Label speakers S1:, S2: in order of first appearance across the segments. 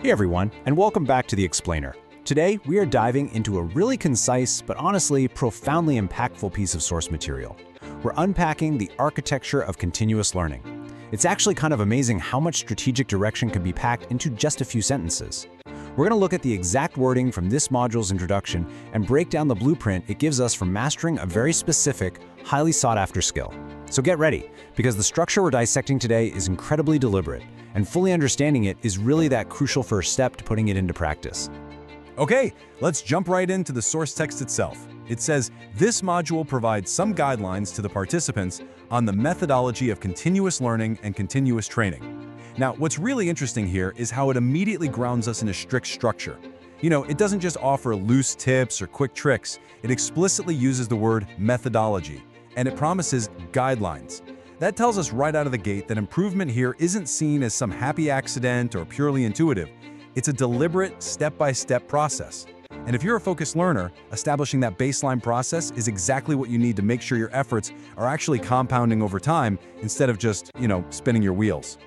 S1: Hey everyone, and welcome back to The Explainer. Today, we are diving into a really concise, but honestly, profoundly impactful piece of source material. We're unpacking the architecture of continuous learning. It's actually kind of amazing how much strategic direction can be packed into just a few sentences. We're going to look at the exact wording from this module's introduction and break down the blueprint it gives us for mastering a very specific, highly sought-after skill. So get ready, because the structure we're dissecting today is incredibly deliberate, and fully understanding it is really that crucial first step to putting it into practice.
S2: Okay, let's jump right into the source text itself. It says, this module provides some guidelines to the participants on the methodology of continuous learning and continuous training. Now, what's really interesting here is how it immediately grounds us in a strict structure. It doesn't just offer loose tips or quick tricks. It explicitly uses the word methodology, and it promises guidelines. That tells us right out of the gate that improvement here isn't seen as some happy accident or purely intuitive. It's a deliberate, step-by-step process. And if you're a focused learner, establishing that baseline process is exactly what you need to make sure your efforts are actually compounding over time instead of just, spinning your wheels.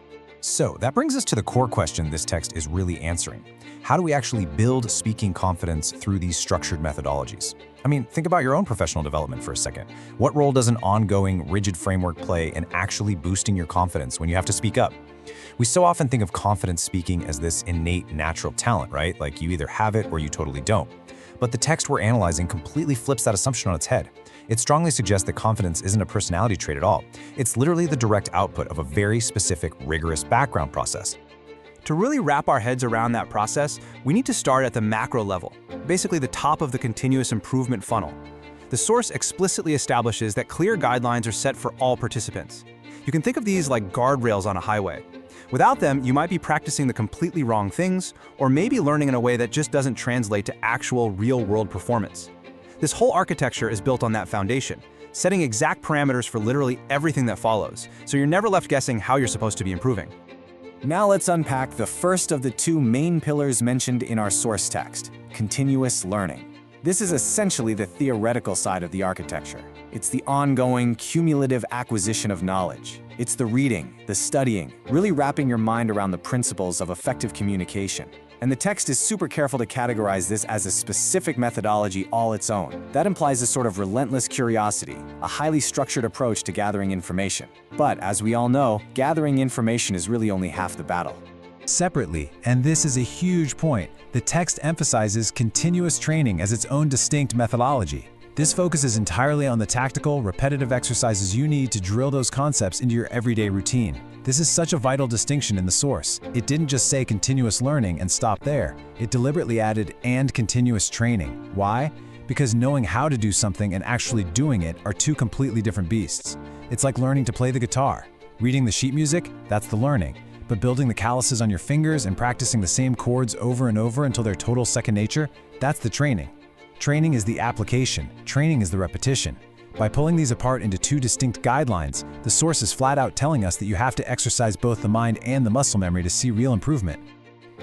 S1: So that brings us to the core question this text is really answering. How do we actually build speaking confidence through these structured methodologies? Think about your own professional development for a second. What role does an ongoing, rigid framework play in actually boosting your confidence when you have to speak up? We so often think of confidence speaking as this innate, natural talent, right? Like you either have it or you totally don't. But the text we're analyzing completely flips that assumption on its head. It strongly suggests that confidence isn't a personality trait at all. It's literally the direct output of a very specific, rigorous background process.
S3: To really wrap our heads around that process, we need to start at the macro level, basically the top of the continuous improvement funnel. The source explicitly establishes that clear guidelines are set for all participants. You can think of these like guardrails on a highway. Without them, you might be practicing the completely wrong things, or maybe learning in a way that just doesn't translate to actual real-world performance. This whole architecture is built on that foundation, setting exact parameters for literally everything that follows, so you're never left guessing how you're supposed to be improving.
S4: Now let's unpack the first of the two main pillars mentioned in our source text, continuous learning. This is essentially the theoretical side of the architecture. It's the ongoing, cumulative acquisition of knowledge. It's the reading, the studying, really wrapping your mind around the principles of effective communication. And the text is super careful to categorize this as a specific methodology all its own. That implies a sort of relentless curiosity, a highly structured approach to gathering information. But as we all know, gathering information is really only half the battle.
S5: Separately, and this is a huge point, the text emphasizes continuous training as its own distinct methodology. This focuses entirely on the tactical, repetitive exercises you need to drill those concepts into your everyday routine. This is such a vital distinction in the source. It didn't just say continuous learning and stop there. It deliberately added "and continuous training." Why? Because knowing how to do something and actually doing it are two completely different beasts. It's like learning to play the guitar. Reading the sheet music, that's the learning. But building the calluses on your fingers and practicing the same chords over and over until they're total second nature, that's the training. Training is the application, training is the repetition. By pulling these apart into two distinct guidelines, the source is flat out telling us that you have to exercise both the mind and the muscle memory to see real improvement.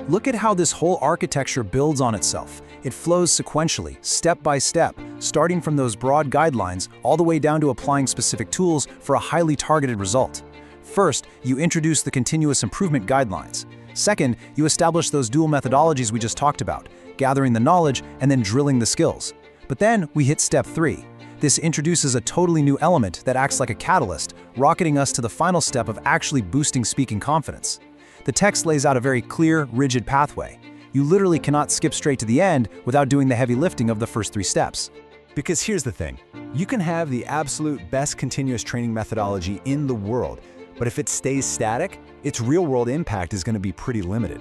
S3: Look at how this whole architecture builds on itself. It flows sequentially, step by step, starting from those broad guidelines all the way down to applying specific tools for a highly targeted result. First, you introduce the continuous improvement guidelines. Second, you establish those dual methodologies we just talked about, gathering the knowledge and then drilling the skills. But then we hit step 3. This introduces a totally new element that acts like a catalyst, rocketing us to the final step of actually boosting speaking confidence. The text lays out a very clear, rigid pathway. You literally cannot skip straight to the end without doing the heavy lifting of the first 3 steps.
S1: Because here's the thing, you can have the absolute best continuous training methodology in the world, but if it stays static, its real-world impact is going to be pretty limited.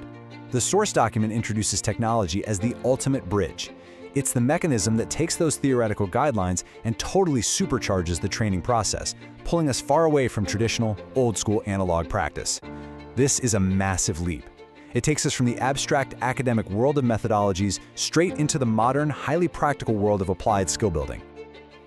S1: The source document introduces technology as the ultimate bridge. It's the mechanism that takes those theoretical guidelines and totally supercharges the training process, pulling us far away from traditional, old-school analog practice. This is a massive leap. It takes us from the abstract academic world of methodologies straight into the modern, highly practical world of applied skill building.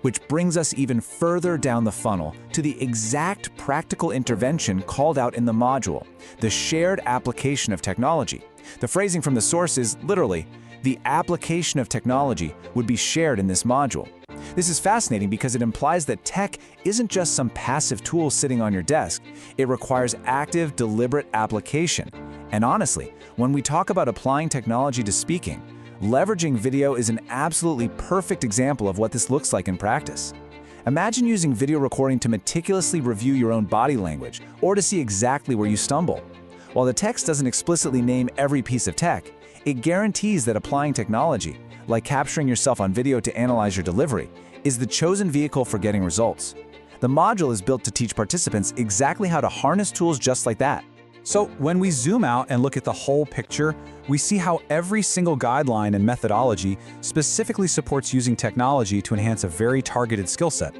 S1: Which brings us even further down the funnel to the exact practical intervention called out in the module, the shared application of technology. The phrasing from the source is literally, the application of technology would be shared in this module.
S3: This is fascinating because it implies that tech isn't just some passive tool sitting on your desk. It requires active, deliberate application. And honestly, when we talk about applying technology to speaking, leveraging video is an absolutely perfect example of what this looks like in practice. Imagine using video recording to meticulously review your own body language or to see exactly where you stumble. While the text doesn't explicitly name every piece of tech, it guarantees that applying technology, like capturing yourself on video to analyze your delivery, is the chosen vehicle for getting results. The module is built to teach participants exactly how to harness tools just like that.
S1: So when we zoom out and look at the whole picture, we see how every single guideline and methodology specifically supports using technology to enhance a very targeted skill set.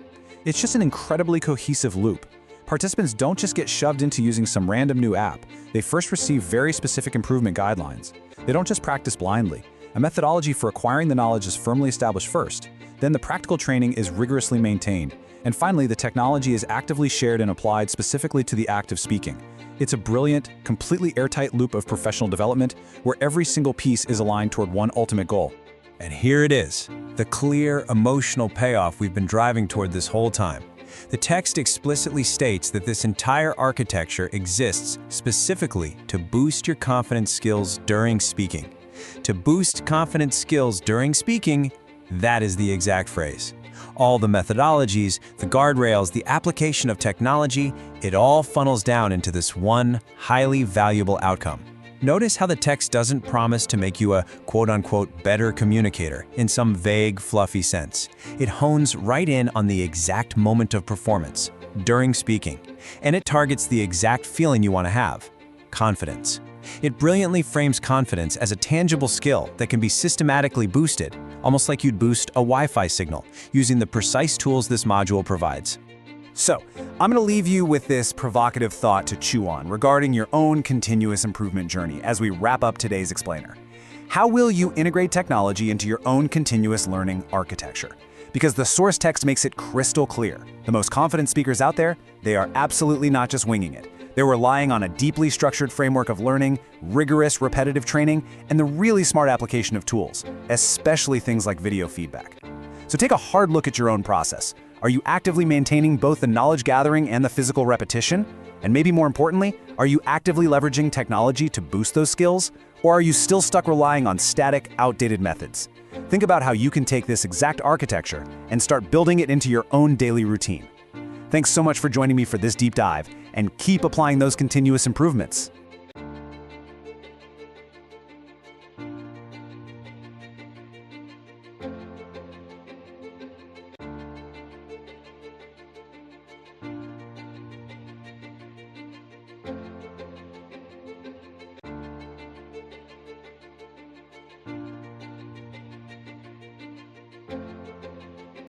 S1: It's just an incredibly cohesive loop. Participants don't just get shoved into using some random new app. They first receive very specific improvement guidelines. They don't just practice blindly. A methodology for acquiring the knowledge is firmly established first. Then the practical training is rigorously maintained. And finally, the technology is actively shared and applied specifically to the act of speaking. It's a brilliant, completely airtight loop of professional development where every single piece is aligned toward one ultimate goal.
S5: And here it is, the clear, emotional payoff we've been driving toward this whole time. The text explicitly states that this entire architecture exists specifically to boost your confidence skills during speaking. To boost confidence skills during speaking, that is the exact phrase. All the methodologies, the guardrails, the application of technology, it all funnels down into this one highly valuable outcome. Notice how the text doesn't promise to make you a quote-unquote better communicator in some vague, fluffy sense. It hones right in on the exact moment of performance, during speaking, and it targets the exact feeling you want to have: confidence. It brilliantly frames confidence as a tangible skill that can be systematically boosted, almost like you'd boost a Wi-Fi signal, using the precise tools this module provides.
S3: So, I'm going to leave you with this provocative thought to chew on regarding your own continuous improvement journey as we wrap up today's explainer. How will you integrate technology into your own continuous learning architecture? Because the source text makes it crystal clear. The most confident speakers out there, they are absolutely not just winging it. They're relying on a deeply structured framework of learning, rigorous repetitive training, and the really smart application of tools, especially things like video feedback. So take a hard look at your own process. Are you actively maintaining both the knowledge gathering and the physical repetition? And maybe more importantly, are you actively leveraging technology to boost those skills? Or are you still stuck relying on static, outdated methods? Think about how you can take this exact architecture and start building it into your own daily routine. Thanks so much for joining me for this deep dive, and keep applying those continuous improvements.